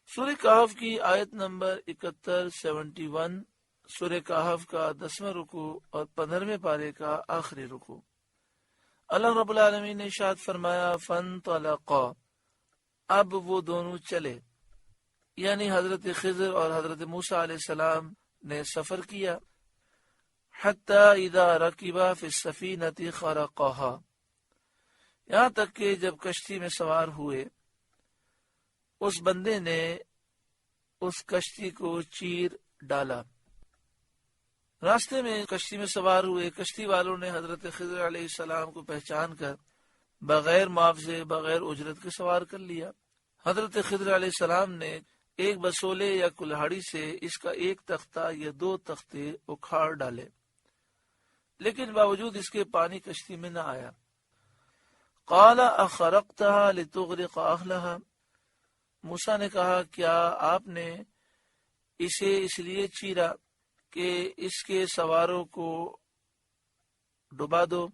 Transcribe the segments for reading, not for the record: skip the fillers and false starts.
سورہ کہف کی آیت نمبر 71 سورہ کہف کا 10واں رکوع اور 15ویں پارے کا آخری رکوع۔ اللہ رب العالمین نے ارشاد فرمایا فانطلقا، اب وہ دونوں چلے، یعنی حضرت خضر اور حضرت موسیٰ علیہ السلام نے سفر کیا، حتی اذا رکبا فی السفینۃ خرقہا، یہاں تک کہ جب کشتی میں سوار ہوئے اس بندے نے اس کشتی کو چیر ڈالا۔ راستے میں کشتی میں سوار ہوئے کشتی والوں نے حضرت خضر علیہ السلام کو پہچان کر بغیر معاوضے بغیر اجرت کے سوار کر لیا۔ حضرت خضر علیہ السلام نے ایک بسولے یا کلہاڑی سے اس کا ایک تختہ یا 2 تختے اکھاڑ ڈالے، لیکن باوجود اس کے پانی کشتی میں نہ آیا۔ قال اخرقتها لتغرق اهلها، موسیٰ نے کہا کیا آپ نے اسے اس لیے چیرا کہ اس کے سواروں کو ڈبا دو،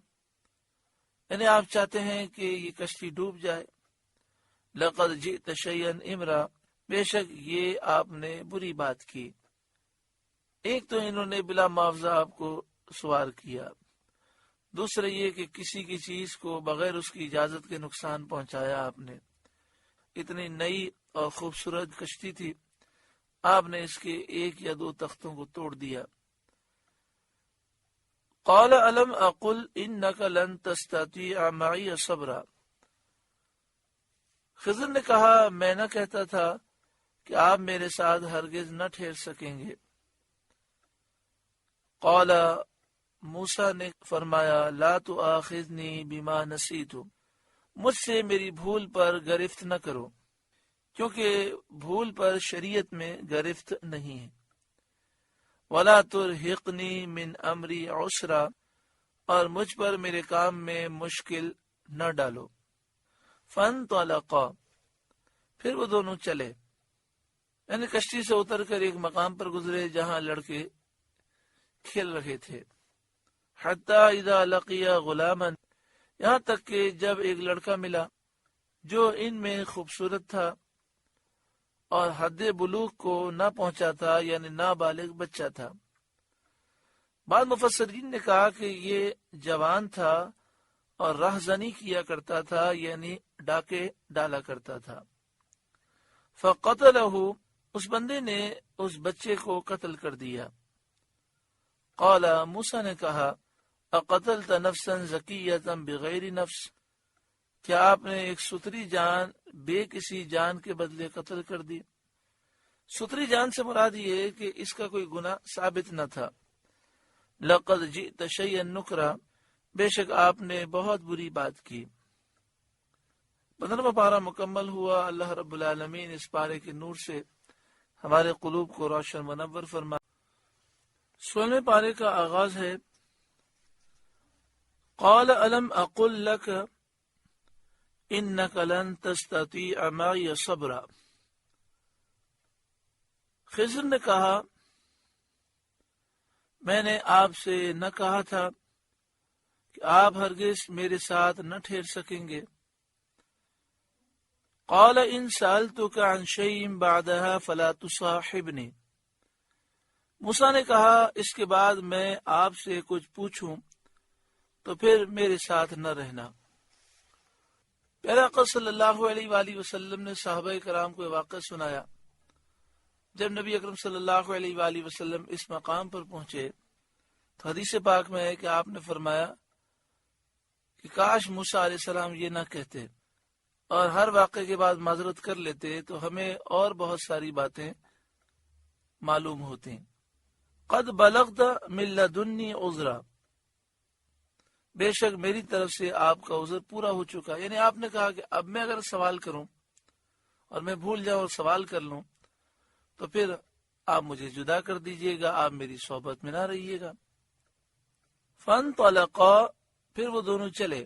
یعنی آپ چاہتے ہیں کہ یہ کشتی ڈوب جائے۔ لقد جئت شیئا امرا، بے شک یہ آپ نے بری بات کی۔ ایک تو انہوں نے بلا معاوضہ آپ کو سوار کیا، دوسرا یہ کہ کسی کی چیز کو بغیر اس کی اجازت کے نقصان پہنچایا آپ نے۔ اتنی نئی اور خوبصورت کشتی تھی، آپ نے اس کے 1 یا 2 تختوں کو توڑ دیا۔ قال الم اقل انک لن تستطیع معی صبرا، خضر نے کہا میں نہ کہتا تھا کہ آپ میرے ساتھ ہرگز نہ ٹھہر سکیں گے۔ قال موسیٰ نے فرمایا لا تؤاخذنی بما نسیت، مجھ سے میری بھول پر گرفت نہ کرو، کیونکہ بھول پر شریعت میں گرفت نہیں ہے۔ ولا ترہقنی من امری عسرا، اور مجھ پر میرے کام میں مشکل نہ ڈالو۔ فانطلقا، پھر وہ دونوں چلے، یعنی کشتی سے اتر کر ایک مقام پر گزرے جہاں لڑکے کھیل رہے تھے۔ حتی اذا لقیا غلاما، یہاں تک کہ جب ایک لڑکا ملا جو ان میں خوبصورت تھا اور حد بلوغ کو نہ پہنچا تھا، یعنی نابالغ بچہ تھا۔ بعض مفسرین نے کہا کہ یہ جوان تھا اور رہزنی کیا کرتا تھا، یعنی ڈاکے ڈالا کرتا تھا۔ فقتلہ، اس بندے نے اس بچے کو قتل کر دیا۔ قال، موسیٰ نے کہا اقتلت نفسا زکیۃ بغیر نفس، کیا آپ نے ایک ستری جان بے کسی جان کے بدلے قتل کر دی؟ ستری جان سے مراد یہ ہے کہ اس کا کوئی گناہ ثابت نہ تھا۔ لقد جئت شیئا نکرا، بے شک آپ نے بہت بری بات کی۔ 15واں پارہ مکمل ہوا۔ اللہ رب العالمین اس پارے کے نور سے ہمارے قلوب کو روشن منور فرما۔ 16ویں پارے کا آغاز ہے قال الم اقل لک انک لن تستطیع معی صبرا، خضر نے کہا میں نے آپ سے نہ کہا تھا کہ آپ ہرگز میرے ساتھ نہ ٹھہر سکیں گے۔ قال ان سألتک عن شیء بعدها فلا تصاحبنی، موسیٰ نے کہا اس کے بعد میں آپ سے کچھ پوچھوں تو پھر میرے ساتھ نہ رہنا۔ پیارے آقا صلی اللہ علیہ وآلہ وسلم نے صحابہ کرام کو یہ واقعہ سنایا۔ جب نبی اکرم صلی اللہ علیہ وآلہ وسلم اس مقام پر پہنچے تو حدیث پاک میں ہے کہ آپ نے فرمایا کہ کاش موسیٰ علیہ السلام یہ نہ کہتے اور ہر واقعے کے بعد معذرت کر لیتے تو ہمیں اور بہت ساری باتیں معلوم ہوتی۔ قد بلغت من لدنی عذرا، بے شک میری طرف سے آپ کا عذر پورا ہو چکا، یعنی آپ نے کہا کہ اب میں اگر سوال کروں اور میں بھول جاؤں اور سوال کر لوں تو پھر آپ مجھے جدا کر دیجئے گا، آپ میری صحبت میں نہ رہیے گا۔ فانطلقا، پھر وہ دونوں چلے،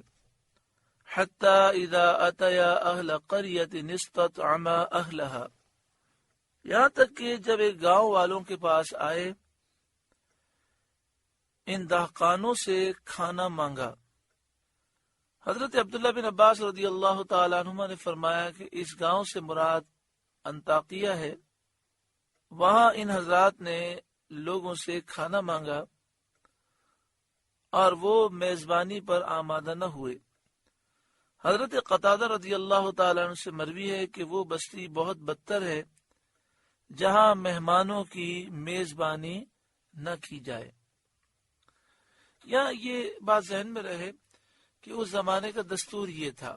حتی اذا اتیا اہل قریۃ استطعما اہلہا، یہاں تک کہ جب ایک گاؤں والوں کے پاس آئے، ان دہقانوں سے کھانا مانگا۔ حضرت عبداللہ بن عباس رضی اللہ تعالیٰ عنہما نے فرمایا کہ اس گاؤں سے مراد انطاکیہ ہے، وہاں ان حضرات نے لوگوں سے کھانا مانگا اور وہ میزبانی پر آمادہ نہ ہوئے۔ حضرت قتادہ رضی اللہ تعالیٰ عنہ سے مروی ہے کہ وہ بستی بہت بدتر ہے جہاں مہمانوں کی میزبانی نہ کی جائے۔ یا یہ بات ذہن میں رہے کہ اس زمانے کا دستور یہ تھا،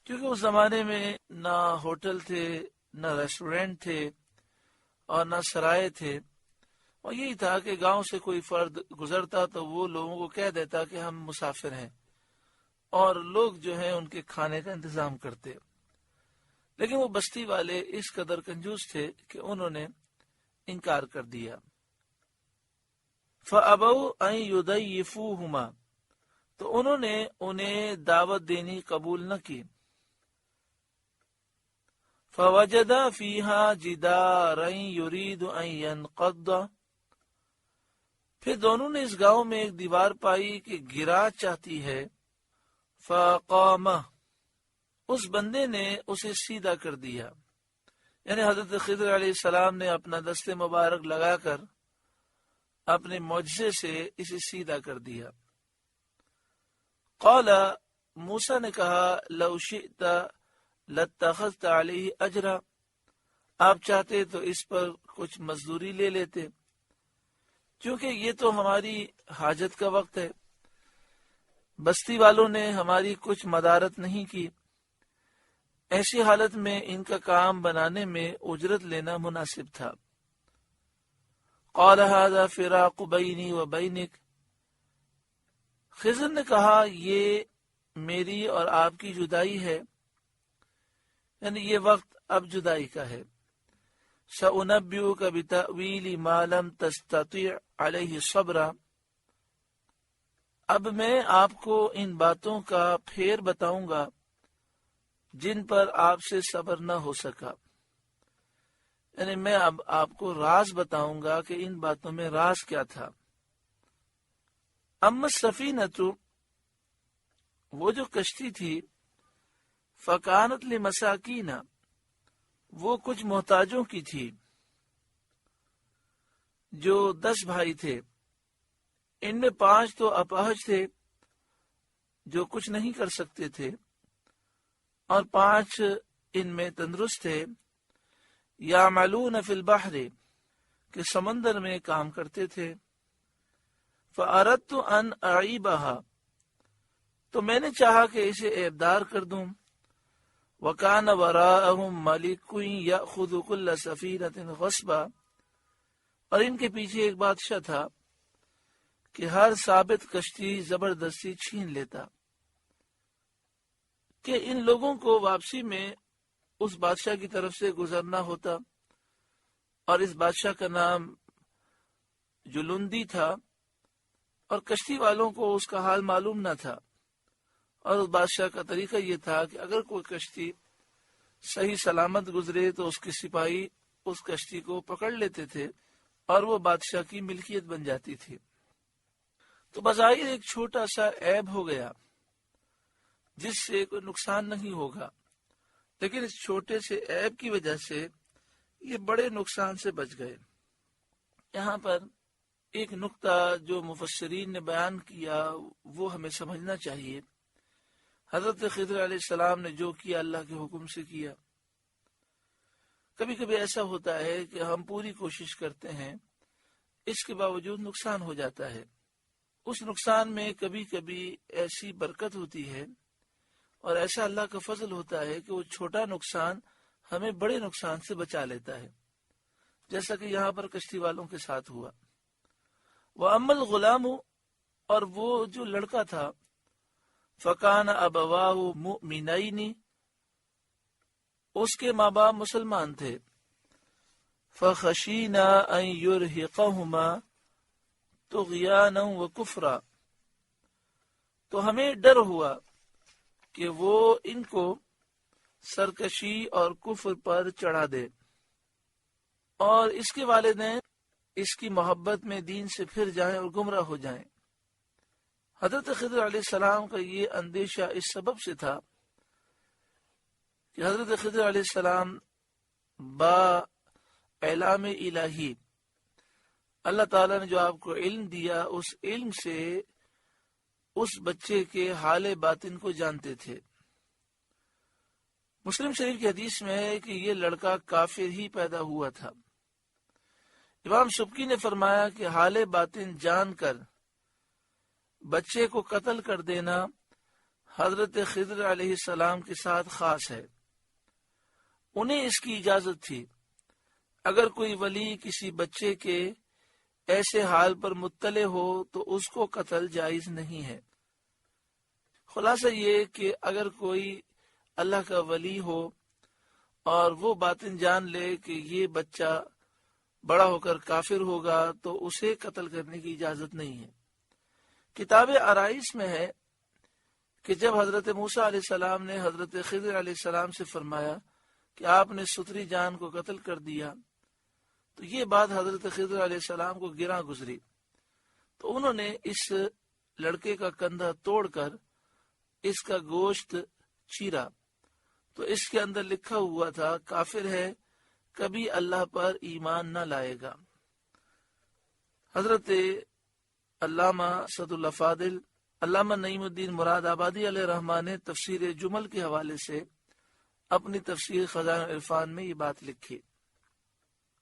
کیونکہ اس زمانے میں نہ ہوٹل تھے، نہ ریسٹورینٹ تھے اور نہ سرائے تھے، اور یہی تھا کہ گاؤں سے کوئی فرد گزرتا تو وہ لوگوں کو کہہ دیتا کہ ہم مسافر ہیں، اور لوگ جو ہیں ان کے کھانے کا انتظام کرتے۔ لیکن وہ بستی والے اس قدر کنجوس تھے کہ انہوں نے انکار کر دیا۔ فَأَبَوْا أَن يُضَيِّفُوهُمَا، تو انہوں نے انہیں دعوت دینی قبول نہ کی۔ فَوَجَدَ فِيهَا جِدَارًا يُرِيدُ أَن يَنْقَضَّ، پھر دونوں نے اس گاؤں میں ایک دیوار پائی کہ گرا چاہتی ہے۔ فَقَامَ، اس بندے نے اسے سیدھا کر دیا، یعنی حضرت خضر علیہ السلام نے اپنا دست مبارک لگا کر اپنے معجزے سے اسے سیدھا کر دیا۔ قال، موسیٰ نے کہا، لو شئت لاتخذت علیہ اجرا، آپ چاہتے تو اس پر کچھ مزدوری لے لیتے، کیونکہ یہ تو ہماری حاجت کا وقت ہے، بستی والوں نے ہماری کچھ مدارت نہیں کی، ایسی حالت میں ان کا کام بنانے میں اجرت لینا مناسب تھا۔ قال هذا فراق بینی و بینک، خضر نے کہا یہ میری اور آپ کی جدائی ہے، یعنی یہ وقت اب جدائی کا ہے۔ سأنبئک بتأویل ما لم تستطیع علیہ صبرا، اب میں آپ کو ان باتوں کا پھیر بتاؤں گا جن پر آپ سے صبر نہ ہو سکا، یعنی میں اب آپ کو راز بتاؤں گا کہ ان باتوں میں راز کیا تھا۔ اما السفینۃ، وہ جو کشتی تھی، فکانت لمساکین، وہ کچھ محتاجوں کی تھی، جو 10 بھائی تھے، ان میں 5 تو اپاہج تھے جو کچھ نہیں کر سکتے تھے، اور 5 ان میں تندرست تھے، یعملون فی البحر، کہ سمندر میں کام کرتے تھے۔ فأردت ان اعیبہا، تو میں نے چاہا کہ اسے عیبدار کر دوں۔ وکان وراءہم ملک یأخذ کل سفینۃ غصبا، اور ان کے پیچھے ایک بادشاہ تھا کہ ہر ثابت کشتی زبردستی چھین لیتا، کہ ان لوگوں کو واپسی میں اس بادشاہ کی طرف سے گزرنا ہوتا، اور اس بادشاہ کا نام جلندی تھا، اور کشتی والوں کو اس کا حال معلوم نہ تھا، اور اس بادشاہ کا طریقہ یہ تھا کہ اگر کوئی کشتی صحیح سلامت گزرے تو اس کے سپاہی اس کشتی کو پکڑ لیتے تھے اور وہ بادشاہ کی ملکیت بن جاتی تھی۔ تو بظاہر ایک چھوٹا سا عیب ہو گیا جس سے کوئی نقصان نہیں ہوگا، لیکن اس چھوٹے سے عیب کی وجہ سے یہ بڑے نقصان سے بچ گئے۔ یہاں پر ایک نقطہ جو مفسرین نے بیان کیا وہ ہمیں سمجھنا چاہیے۔ حضرت خضر علیہ السلام نے جو کیا اللہ کے حکم سے کیا۔ کبھی کبھی ایسا ہوتا ہے کہ ہم پوری کوشش کرتے ہیں، اس کے باوجود نقصان ہو جاتا ہے۔ اس نقصان میں کبھی کبھی ایسی برکت ہوتی ہے اور ایسا اللہ کا فضل ہوتا ہے کہ وہ چھوٹا نقصان ہمیں بڑے نقصان سے بچا لیتا ہے، جیسا کہ یہاں پر کشتی والوں کے ساتھ ہوا۔ وَأَمَّا الْغُلَامُ، اور وہ جو لڑکا تھا، فَكَانَ أَبَوَاهُ مُؤْمِنَيْنِ، اس کے ماں باپ مسلمان تھے۔ فَخَشِينَا أَن يُرْهِقَهُمَا طُغْيَانًا وَكُفْرًا، تو ہمیں ڈر ہوا کہ وہ ان کو سرکشی اور کفر پر چڑھا دے، اور اس کے والدین اس کی محبت میں دین سے پھر جائیں اور گمراہ ہو جائیں۔ حضرت خضر علیہ السلام کا یہ اندیشہ اس سبب سے تھا کہ حضرت خضر علیہ السلام با اعلام الہی، اللہ تعالیٰ نے جو آپ کو علم دیا اس علم سے اس بچے کے حال باطن کو جانتے تھے۔ مسلم شریف کی حدیث میں ہے کہ یہ لڑکا کافر ہی پیدا ہوا تھا۔ امام سبکی نے فرمایا کہ حال باطن جان کر بچے کو قتل کر دینا حضرت خضر علیہ السلام کے ساتھ خاص ہے، انہیں اس کی اجازت تھی۔ اگر کوئی ولی کسی بچے کے ایسے حال پر مطلع ہو تو اس کو قتل جائز نہیں ہے۔ خلاصہ یہ کہ اگر کوئی اللہ کا ولی ہو اور وہ باطن جان لے کہ یہ بچہ بڑا ہو کر کافر ہوگا تو اسے قتل کرنے کی اجازت نہیں ہے۔ کتاب عرائس میں ہے کہ جب حضرت موسیٰ علیہ السلام نے حضرت خضر علیہ السلام سے فرمایا کہ آپ نے ستری جان کو قتل کر دیا، تو یہ بات حضرت خضر علیہ السلام کو گراں گزری، تو انہوں نے اس لڑکے کا کندھا توڑ کر اس کا گوشت چیرا، تو اس کے اندر لکھا ہوا تھا کافر ہے، کبھی اللہ پر ایمان نہ لائے گا۔ حضرت علامہ اسد اللہ فاضل علامہ نعیم الدین مراد آبادی علیہ رحمٰن نے تفسیر جمل کے حوالے سے اپنی تفسیر خزائن العرفان میں یہ بات لکھی۔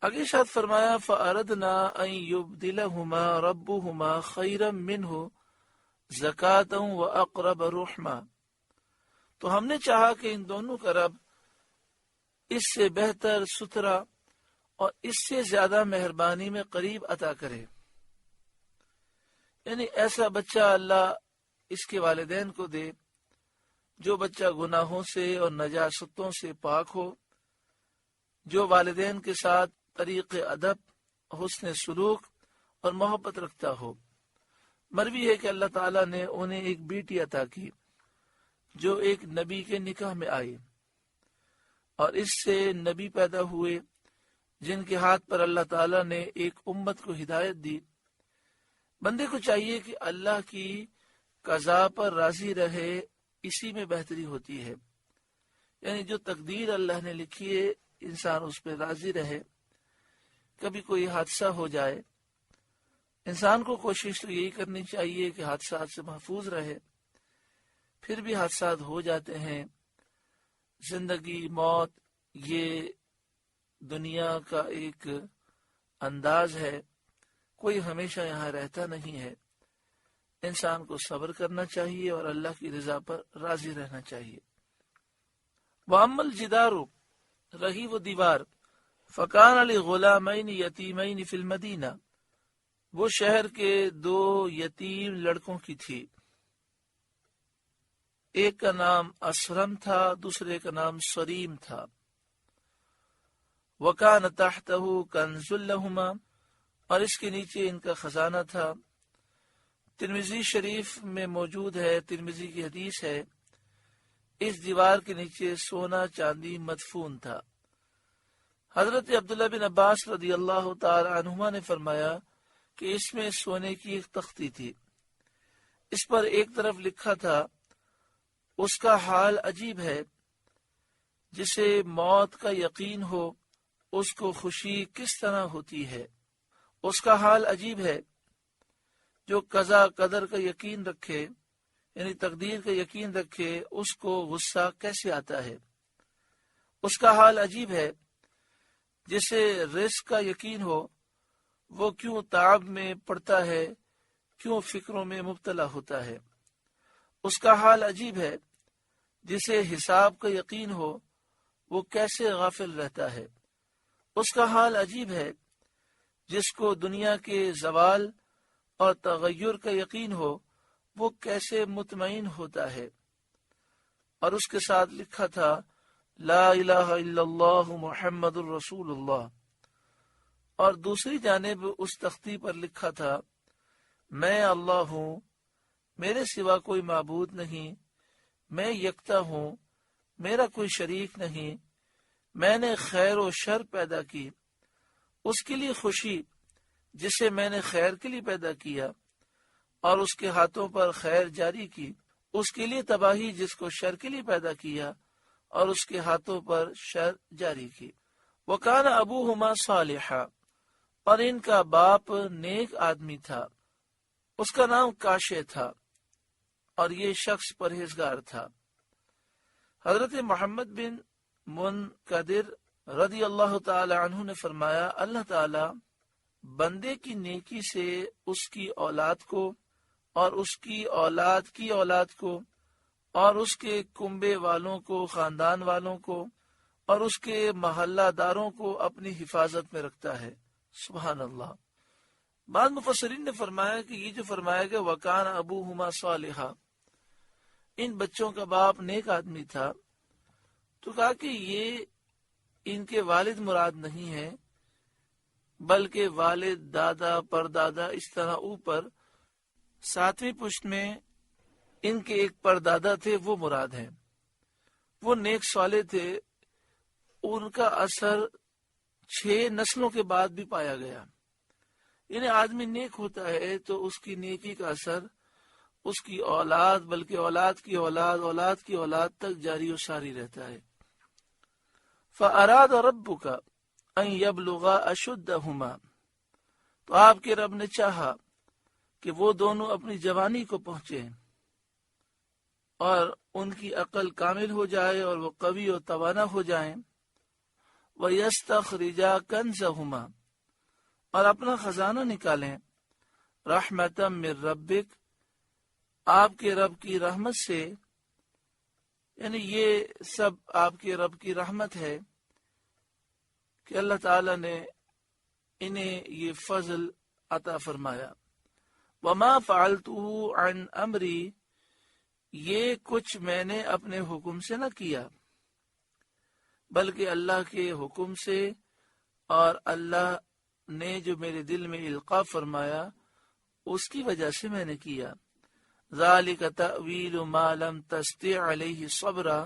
آگے ارشاد فرمایا فَأَرَدْنَا أَن يُبْدِلَهُمَا رَبُّهُمَا خَيْرًا مِّنْهُ زَكَاةً وَأَقْرَبَ رُحْمًا، تو ہم نے چاہا کہ ان دونوں کا رب اس سے بہتر ستھرا اور اس سے زیادہ مہربانی میں قریب عطا کرے، یعنی ایسا بچہ اللہ اس کے والدین کو دے جو بچہ گناہوں سے اور نجاستوں سے پاک ہو، جو والدین کے ساتھ طریق ادب، حسن سلوک اور محبت رکھتا ہو۔ مروی ہے کہ اللہ تعالیٰ نے انہیں ایک بیٹی عطا کی جو ایک نبی کے نکاح میں آئی، اور اس سے نبی پیدا ہوئے جن کے ہاتھ پر اللہ تعالیٰ نے ایک امت کو ہدایت دی۔ بندے کو چاہیے کہ اللہ کی قضا پر راضی رہے، اسی میں بہتری ہوتی ہے، یعنی جو تقدیر اللہ نے لکھی ہے انسان اس پہ راضی رہے۔ کبھی کوئی حادثہ ہو جائے، انسان کو کوشش تو یہی کرنی چاہیے کہ حادثات سے محفوظ رہے، پھر بھی حادثات ہو جاتے ہیں۔ زندگی موت یہ دنیا کا ایک انداز ہے، کوئی ہمیشہ یہاں رہتا نہیں ہے۔ انسان کو صبر کرنا چاہیے اور اللہ کی رضا پر راضی رہنا چاہیے۔ وَأَمَّا الْجِدَارُ، رہی وہ دیوار، فَكَانَ لِغُلَامَيْنِ يَتِيمَيْنِ فِي الْمَدِينَةِ، وہ شہر کے دو یتیم لڑکوں کی تھی، ایک کا نام اسرم تھا، دوسرے کا نام سریم تھا۔ وَكَانَ تَحْتَهُ كَنْزٌ لَهُمَا، اور اس کے نیچے ان کا خزانہ تھا۔ ترمذی شریف میں موجود ہے، ترمذی کی حدیث ہے، اس دیوار کے نیچے سونا چاندی مدفون تھا۔ حضرت عبداللہ بن عباس رضی اللہ تعالی عنہما نے فرمایا کہ اس میں سونے کی ایک تختی تھی، اس پر ایک طرف لکھا تھا اس کا حال عجیب ہے، جسے موت کا یقین ہو اس کو خوشی کس طرح ہوتی ہے، اس کا حال عجیب ہے جو قضا قدر کا یقین رکھے، یعنی تقدیر کا یقین رکھے، اس کو غصہ کیسے آتا ہے، اس کا حال عجیب ہے جسے رزق کا یقین ہو وہ کیوں تعب میں پڑتا ہے، کیوں فکروں میں مبتلا ہوتا ہے، اس کا حال عجیب ہے جسے حساب کا یقین ہو وہ کیسے غافل رہتا ہے، اس کا حال عجیب ہے جس کو دنیا کے زوال اور تغیر کا یقین ہو وہ کیسے مطمئن ہوتا ہے۔ اور اس کے ساتھ لکھا تھا لا الہ الا اللہ محمد الرسول اللہ، اور دوسری جانب اس تختی پر لکھا تھا میں اللہ ہوں، میرے سوا کوئی معبود نہیں، میں یکتا ہوں، میرا کوئی شریک نہیں، میں نے خیر و شر پیدا کی، اس کے لیے خوشی جسے میں نے خیر کے لیے پیدا کیا اور اس کے ہاتھوں پر خیر جاری کی، اس کے لیے تباہی جس کو شر کے لیے پیدا کیا اور اس کے ہاتھوں پر شر جاری کی۔ وکان ابوہما صالحا، اور ان کا باپ نیک آدمی تھا، اس کا نام کاشے تھا اور یہ شخص پرہیزگار تھا۔ حضرت محمد بن منقدر رضی اللہ تعالی عنہ نے فرمایا، اللہ تعالی بندے کی نیکی سے اس کی اولاد کو اور اس کی اولاد کی اولاد کو اور اس کے کنبے والوں کو، خاندان والوں کو اور اس کے محلہ داروں کو اپنی حفاظت میں رکھتا ہے۔ سبحان اللہ۔ بعض مفسرین نے فرمایا کہ یہ جو فرمایا گیا وکان ابوہما صالحا، ان بچوں کا باپ نیک آدمی تھا، تو کہا کہ یہ ان کے والد مراد نہیں ہے، بلکہ والد، دادا، پردادا، اس طرح اوپر 7ویں پشت میں ان کے ایک پردادا تھے، وہ مراد ہیں۔ وہ نیک صالح تھے، ان کا اثر 6 نسلوں کے بعد بھی پایا گیا۔ یعنی آدمی نیک ہوتا ہے تو اس کی نیکی کا اثر اس کی اولاد، بلکہ اولاد کی اولاد، اولاد کی اولاد تک جاری و ساری رہتا ہے۔ فَأَرَادَ رَبُّكَ أَن يَبْلُغَا أَشُدَّهُمَا، تو آپ کے رب نے چاہا کہ وہ دونوں اپنی جوانی کو پہنچے اور ان کی عقل کامل ہو جائے اور وہ قوی و توانا ہو جائیں۔ وَيَسْتَخْرِجَا كَنْزَهُمَا، اور اپنا خزانہ نکالیں، رحمتا من ربک، آپ کے رب کی رحمت سے، یعنی یہ سب آپ کے رب کی رحمت ہے کہ اللہ تعالی نے انہیں یہ فضل عطا فرمایا۔ وما فعلته عن امری، یہ کچھ میں نے اپنے حکم سے نہ کیا، بلکہ اللہ کے حکم سے، اور اللہ نے جو میرے دل میں القاء فرمایا اس کی وجہ سے میں نے کیا۔ ذالک تأویل ما لم تستطع علیہ صبرا،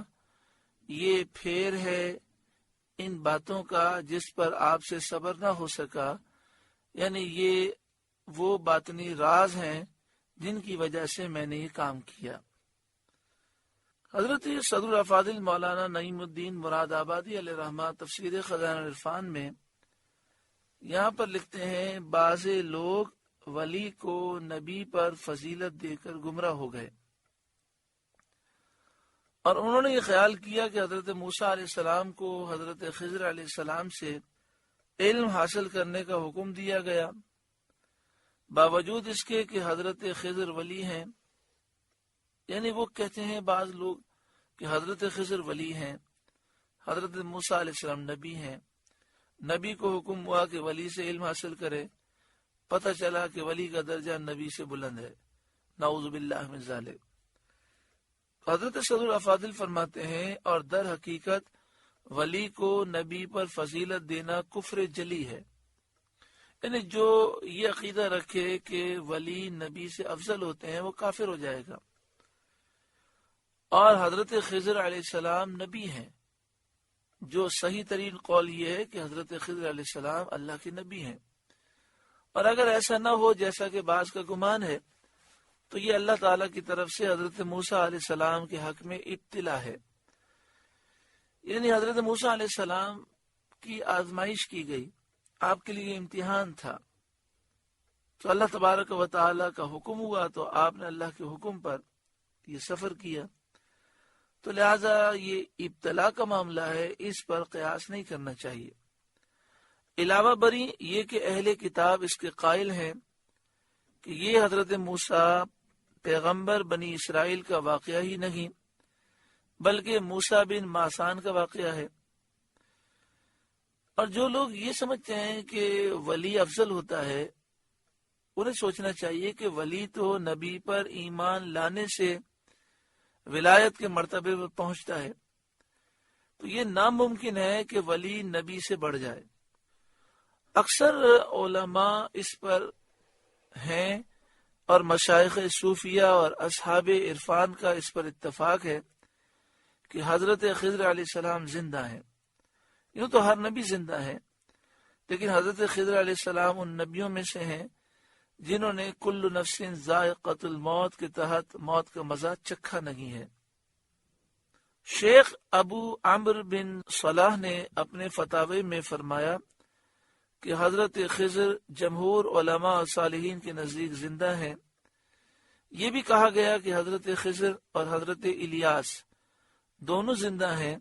یہ پھیر ہے ان باتوں کا جس پر آپ سے صبر نہ ہو سکا، یعنی یہ وہ باطنی راز ہیں جن کی وجہ سے میں نے یہ کام کیا۔ حضرت صدر الافاضل مولانا نعیم الدین مراد آبادی علیہ رحمہ تفسیر خزانہ العرفان میں یہاں پر لکھتے ہیں، بعض لوگ ولی کو نبی پر فضیلت دے کر گمراہ ہو گئے، اور انہوں نے یہ خیال کیا کہ حضرت موسیٰ علیہ السلام کو حضرت خضر علیہ السلام سے علم حاصل کرنے کا حکم دیا گیا، باوجود اس کے کہ حضرت خضر ولی ہیں۔ یعنی وہ کہتے ہیں بعض لوگ کہ حضرت خضر ولی ہیں، حضرت موسیٰ علیہ السلام نبی ہیں، نبی کو حکم ہوا کہ ولی سے علم حاصل کرے، پتہ چلا کہ ولی کا درجہ نبی سے بلند ہے، نعوذ باللہ من ذالک۔ حضرت صدر الافاضل فرماتے ہیں، اور در حقیقت ولی کو نبی پر فضیلت دینا کفر جلی ہے، یعنی جو یہ عقیدہ رکھے کہ ولی نبی سے افضل ہوتے ہیں وہ کافر ہو جائے گا۔ اور حضرت خضر علیہ السلام نبی ہیں، جو صحیح ترین قول یہ ہے کہ حضرت خضر علیہ السلام اللہ کے نبی ہیں، اور اگر ایسا نہ ہو جیسا کہ بعض کا گمان ہے تو یہ اللہ تعالیٰ کی طرف سے حضرت موسیٰ علیہ السلام کے حق میں ابتلا ہے، یعنی حضرت موسیٰ علیہ السلام کی آزمائش کی گئی، آپ کے لیے امتحان تھا، تو اللہ تبارک و تعالیٰ کا حکم ہوا تو آپ نے اللہ کے حکم پر یہ سفر کیا، تو لہذا یہ ابتلا کا معاملہ ہے، اس پر قیاس نہیں کرنا چاہیے۔ علاوہ بری یہ کہ اہل کتاب اس کے قائل ہیں کہ یہ حضرت موسیٰ پیغمبر بنی اسرائیل کا واقعہ ہی نہیں بلکہ موسیٰ بن ماسان کا واقعہ ہے، اور جو لوگ یہ سمجھتے ہیں کہ ولی افضل ہوتا ہے انہیں سوچنا چاہیے کہ ولی تو نبی پر ایمان لانے سے ولایت کے مرتبے پر پہنچتا ہے، تو یہ ناممکن ہے کہ ولی نبی سے بڑھ جائے۔ اکثر علماء اس پر ہیں اور مشائخ صوفیہ اور اصحاب عرفان کا اس پر اتفاق ہے کہ حضرت خضر علیہ السلام زندہ ہیں۔ یوں تو ہر نبی زندہ ہے، لیکن حضرت خضر علیہ السلام ان نبیوں میں سے ہیں جنہوں نے کل نفس ذائقۃ الموت کے تحت موت کا مزہ چکھا نہیں ہے۔ شیخ ابو عمرو بن صلاح نے اپنے فتاوی میں فرمایا کہ حضرت خضر جمہور علماء اور صالحین کے نزدیک زندہ ہیں۔ یہ بھی کہا گیا کہ حضرت خضر اور حضرت الیاس دونوں زندہ ہیں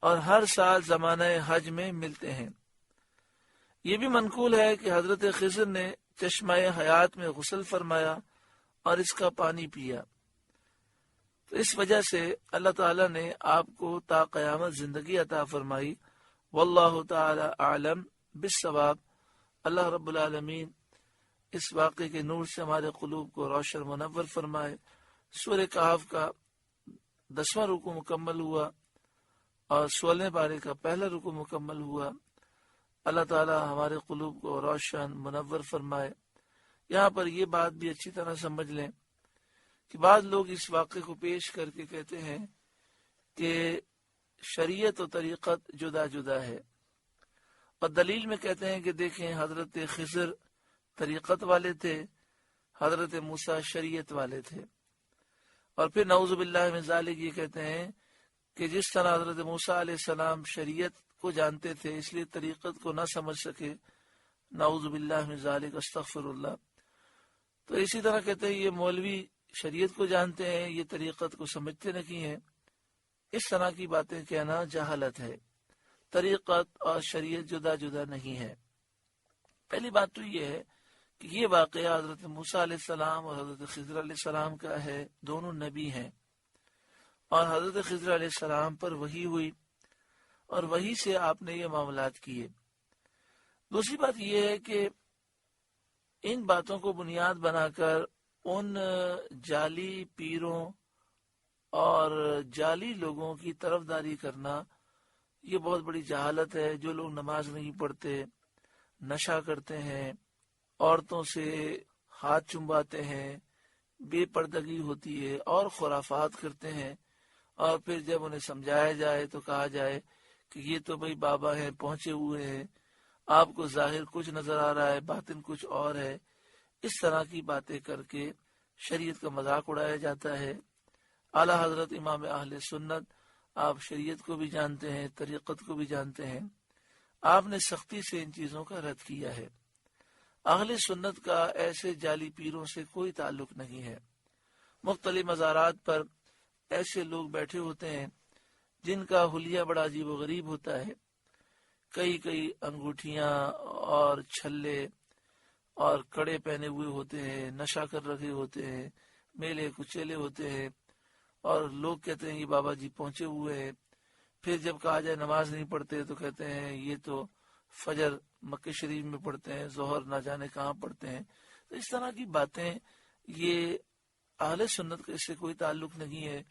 اور ہر سال زمانہ حج میں ملتے ہیں۔ یہ بھی منقول ہے کہ حضرت خضر نے چشمہ حیات میں غسل فرمایا اور اس کا پانی پیا، تو اس وجہ سے اللہ تعالیٰ نے آپ کو تا قیامت زندگی عطا فرمائی۔ واللہ تعالی اعلم بالصواب۔ اللہ رب العالمین اس واقعے کے نور سے ہمارے قلوب کو روشن منور فرمائے۔ سورہ کہف کا 10واں رکوع مکمل ہوا اور 16ویں پارے کا پہلا رکوع مکمل ہوا۔ اللہ تعالی ہمارے قلوب کو روشن منور فرمائے۔ یہاں پر یہ بات بھی اچھی طرح سمجھ لیں کہ بعض لوگ اس واقعے کو پیش کر کے کہتے ہیں کہ شریعت و طریقت جدا جدا ہے، اور دلیل میں کہتے ہیں کہ دیکھیں حضرت خضر طریقت والے تھے، حضرت موسیٰ شریعت والے تھے، اور پھر نعوذ باللہ من ذالک یہ کہتے ہیں کہ جس طرح حضرت موسیٰ علیہ السلام شریعت کو جانتے تھے اس لیے طریقت کو نہ سمجھ سکے، نعوذ باللہ من ذالک، استغفر اللہ۔ تو اسی طرح کہتے ہیں یہ مولوی شریعت کو جانتے ہیں، یہ طریقت کو سمجھتے نہیں ہیں۔ اس طرح کی باتیں کہنا جہالت ہے۔ طریقت اور شریعت جدا جدا نہیں ہے۔ پہلی بات تو یہ ہے کہ یہ واقعہ حضرت موسیٰ علیہ السلام اور حضرت خضر علیہ السلام کا ہے، دونوں نبی ہیں، اور حضرت خضر علیہ السلام پر وحی ہوئی اور وحی سے آپ نے یہ معاملات کیے۔ دوسری بات یہ ہے کہ ان باتوں کو بنیاد بنا کر ان جعلی پیروں اور جعلی لوگوں کی طرفداری کرنا یہ بہت بڑی جہالت ہے۔ جو لوگ نماز نہیں پڑھتے، نشہ کرتے ہیں، عورتوں سے ہاتھ چمباتے ہیں، بے پردگی ہوتی ہے اور خرافات کرتے ہیں، اور پھر جب انہیں سمجھایا جائے تو کہا جائے کہ یہ تو بھئی بابا ہیں، پہنچے ہوئے ہیں، آپ کو ظاہر کچھ نظر آ رہا ہے، باطن کچھ اور ہے۔ اس طرح کی باتیں کر کے شریعت کا مذاق اڑایا جاتا ہے۔ اعلیٰ حضرت امام اہل سنت آپ شریعت کو بھی جانتے ہیں، طریقت کو بھی جانتے ہیں، آپ نے سختی سے ان چیزوں کا رد کیا ہے۔ اہل سنت کا ایسے جعلی پیروں سے کوئی تعلق نہیں ہے۔ مختلف مزارات پر ایسے لوگ بیٹھے ہوتے ہیں جن کا حلیہ بڑا عجیب و غریب ہوتا ہے، کئی انگوٹھیاں اور چھلے اور کڑے پہنے ہوئے ہوتے ہیں، نشہ کر رکھے ہوتے ہیں، میلے کچیلے ہوتے ہیں، اور لوگ کہتے ہیں یہ بابا جی پہنچے ہوئے ہیں۔ پھر جب کہا جائے نماز نہیں پڑھتے تو کہتے ہیں یہ تو فجر مکہ شریف میں پڑھتے ہیں، ظہر نہ جانے کہاں پڑھتے ہیں۔ تو اس طرح کی باتیں یہ اہل سنت کا اس سے کوئی تعلق نہیں ہے۔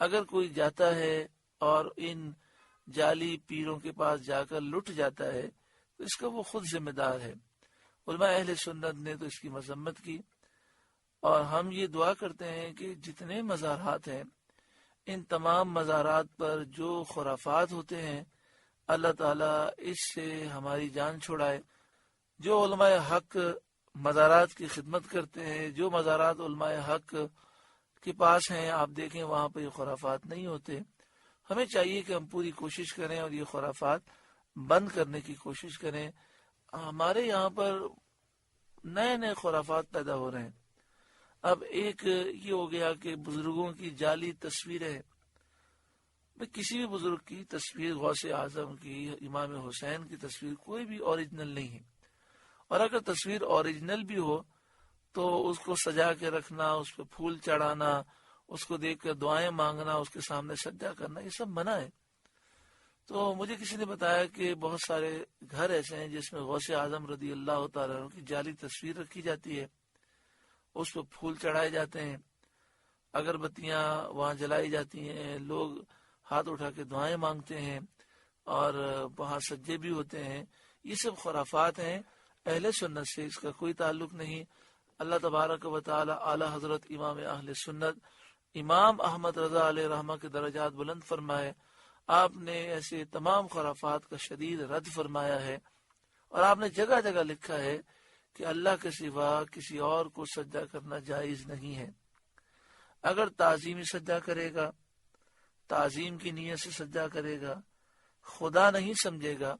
اگر کوئی جاتا ہے اور ان جعلی پیروں کے پاس جا کر لٹ جاتا ہے تو اس کا وہ خود ذمہ دار ہے۔ علماء اہل سنت نے تو اس کی مذمت کی، اور ہم یہ دعا کرتے ہیں کہ جتنے مزارات ہیں ان تمام مزارات پر جو خرافات ہوتے ہیں اللہ تعالیٰ اس سے ہماری جان چھڑائے۔ جو علماء حق مزارات کی خدمت کرتے ہیں، جو مزارات علماء حق کے پاس ہیں، آپ دیکھیں وہاں پہ یہ خرافات نہیں ہوتے۔ ہمیں چاہیے کہ ہم پوری کوشش کریں اور یہ خرافات بند کرنے کی کوشش کریں۔ ہمارے یہاں پر نئے نئے خرافات پیدا ہو رہے ہیں۔ اب ایک یہ ہو گیا کہ بزرگوں کی جعلی تصویریں، کسی بھی بزرگ کی تصویر، غوث اعظم کی، امام حسین کی تصویر کوئی بھی اوریجنل نہیں ہے، اور اگر تصویر اوریجنل بھی ہو تو اس کو سجا کے رکھنا، اس پہ پھول چڑھانا، اس کو دیکھ کر دعائیں مانگنا، اس کے سامنے سجدہ کرنا، یہ سب منع ہے۔ تو مجھے کسی نے بتایا کہ بہت سارے گھر ایسے ہیں جس میں غوث اعظم رضی اللہ تعالیٰ عنہ کی جعلی تصویر رکھی جاتی ہے، اس پہ پھول چڑھائے جاتے ہیں، اگربتیاں وہاں جلائی جاتی ہیں، لوگ ہاتھ اٹھا کے دعائیں مانگتے ہیں، اور وہاں سجدے بھی ہوتے ہیں۔ یہ سب خرافات ہیں، اہل سنت سے اس کا کوئی تعلق نہیں۔ اللہ تبارک و تعالی اعلیٰ حضرت امام اہل سنت امام احمد رضا علیہ رحمہ کے درجات بلند فرمائے۔ آپ نے ایسے تمام خرافات کا شدید رد فرمایا ہے، اور آپ نے جگہ جگہ لکھا ہے کہ اللہ کے سوا کسی اور کو سجدہ کرنا جائز نہیں ہے۔ اگر تعظیمی سجدہ کرے گا تعظیم کی نیت سے سجدہ کرے گا، خدا نہیں سمجھے گا،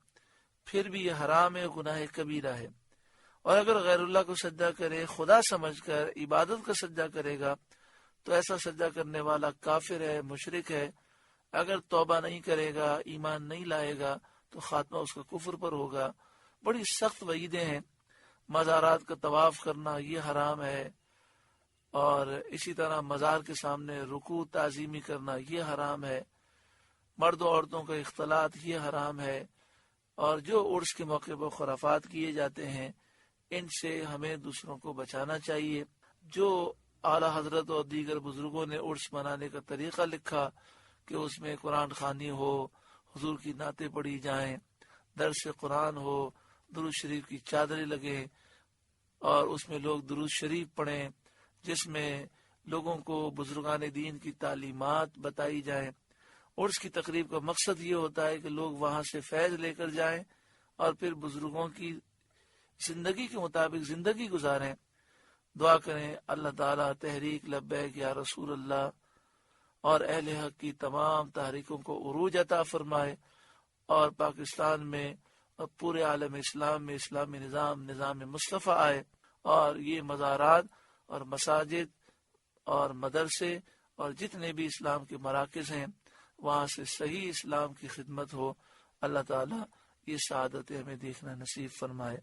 پھر بھی یہ حرام ہے، گناہ کبیرہ ہے۔ اور اگر غیر اللہ کو سجدہ کرے خدا سمجھ کر عبادت کا سجدہ کرے گا تو ایسا سجدہ کرنے والا کافر ہے، مشرک ہے۔ اگر توبہ نہیں کرے گا، ایمان نہیں لائے گا تو خاتمہ اس کا کفر پر ہوگا۔ بڑی سخت وعیدیں ہیں۔ مزارات کا طواف کرنا یہ حرام ہے، اور اسی طرح مزار کے سامنے رکوع تعظیمی کرنا یہ حرام ہے، مرد و عورتوں کا اختلاط یہ حرام ہے، اور جو عرس کے موقع پر خرافات کیے جاتے ہیں ان سے ہمیں دوسروں کو بچانا چاہیے۔ جو اعلیٰ حضرت اور دیگر بزرگوں نے عرس منانے کا طریقہ لکھا کہ اس میں قرآن خوانی ہو، حضور کی نعتیں پڑھی جائیں، درس قرآن ہو، درود شریف کی چادریں لگیں اور اس میں لوگ درود شریف پڑھیں، جس میں لوگوں کو بزرگان دین کی تعلیمات بتائی جائیں۔ عرس کی تقریب کا مقصد یہ ہوتا ہے کہ لوگ وہاں سے فیض لے کر جائیں اور پھر بزرگوں کی زندگی کے مطابق زندگی گزاریں۔ دعا کریں اللہ تعالیٰ تحریک لبیک یا رسول اللہ اور اہل حق کی تمام تحریکوں کو عروج عطا فرمائے، اور پاکستان میں اور پورے عالم اسلام میں اسلامی نظام مصطفیٰ آئے، اور یہ مزارات اور مساجد اور مدرسے اور جتنے بھی اسلام کے مراکز ہیں وہاں سے صحیح اسلام کی خدمت ہو۔ اللہ تعالیٰ یہ سعادت ہمیں دیکھنا نصیب فرمائے۔